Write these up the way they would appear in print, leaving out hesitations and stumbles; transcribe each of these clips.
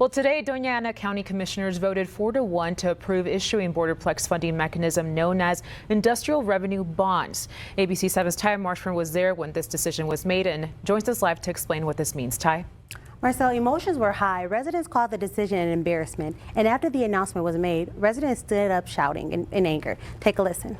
Well, today, Doña Ana County Commissioners voted 4-1 to approve issuing Borderplex funding mechanism known as industrial revenue bonds. ABC 7's Ty Marshman was there when this decision was made and joins us live to explain what this means. Ty? Marcel, emotions were high. Residents called the decision an embarrassment. And after the announcement was made, residents stood up shouting in anger. Take a listen.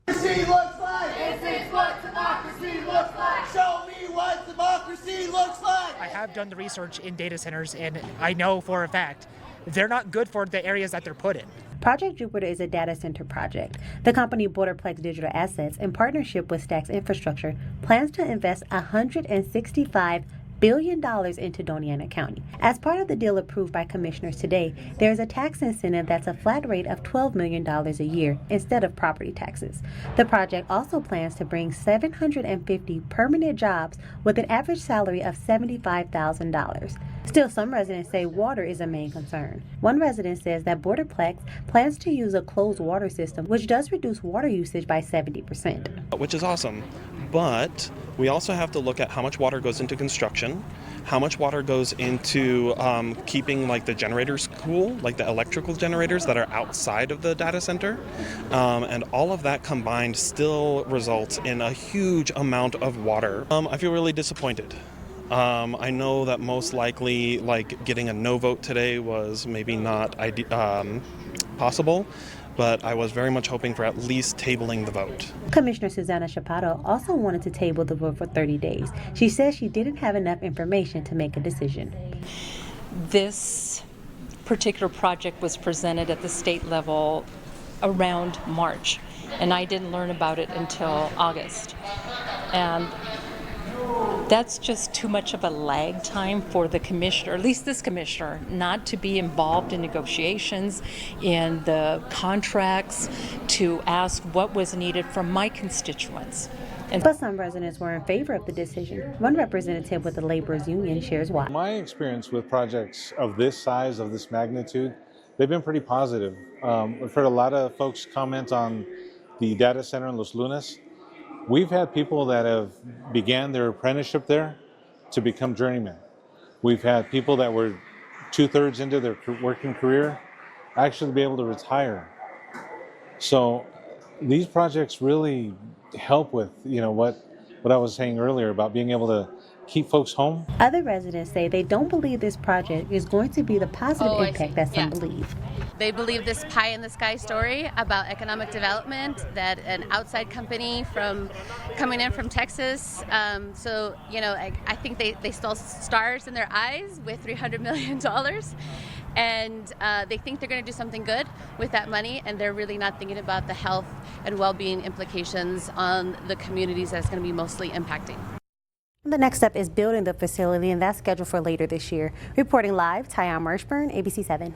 Democracy looks like. This is what democracy looks like. Show me what democracy looks like. I have done the research in data centers, and I know for a fact they're not good for the areas that they're put in. Project Jupiter is a data center project. The company Borderplex Digital Assets, in partnership with Stacks Infrastructure, plans to invest $165 billion into Doña Ana County. As part of the deal approved by commissioners today, there is a tax incentive that's a flat rate of $12 million a year instead of property taxes. The project also plans to bring 750 permanent jobs with an average salary of $75,000. Still, some residents say water is a main concern. One resident says that Borderplex plans to use a closed water system, which does reduce water usage by 70%. Which is awesome, but we also have to look at how much water goes into construction, how much water goes into keeping like the generators cool, like the electrical generators that are outside of the data center, and all of that combined still results in a huge amount of water. I feel really disappointed. I know that most likely like getting a no vote today was maybe not possible, but I was very much hoping for at least tabling the vote. Commissioner Susana Chaparro also wanted to table the vote for 30 days. She says she didn't have enough information to make a decision. This particular project was presented at the state level around March, and I didn't learn about it until August. And that's just too much of a lag time for the commissioner, at least this commissioner, not to be involved in negotiations, in the contracts, to ask what was needed from my constituents. But some residents were in favor of the decision. One representative with the laborers union shares why. My experience with projects of this size, of this magnitude, they've been pretty positive. We've heard a lot of folks comment on the data center in Los Lunas. We've had people that have began their apprenticeship there to become journeymen. We've had people that were 2/3 into their working career actually be able to retire. So these projects really help with, what I was saying earlier about being able to keep folks home. Other residents say they don't believe this project is going to be the positive impact that some believe. They believe this pie in the sky story about economic development, that an outside company coming in from Texas. I think they stole stars in their eyes with $300 million. And they think they're going to do something good with that money, and they're really not thinking about the health and well-being implications on the communities that it's going to be mostly impacting. The next step is building the facility, and that's scheduled for later this year. Reporting live, Ty Marshburn, ABC 7.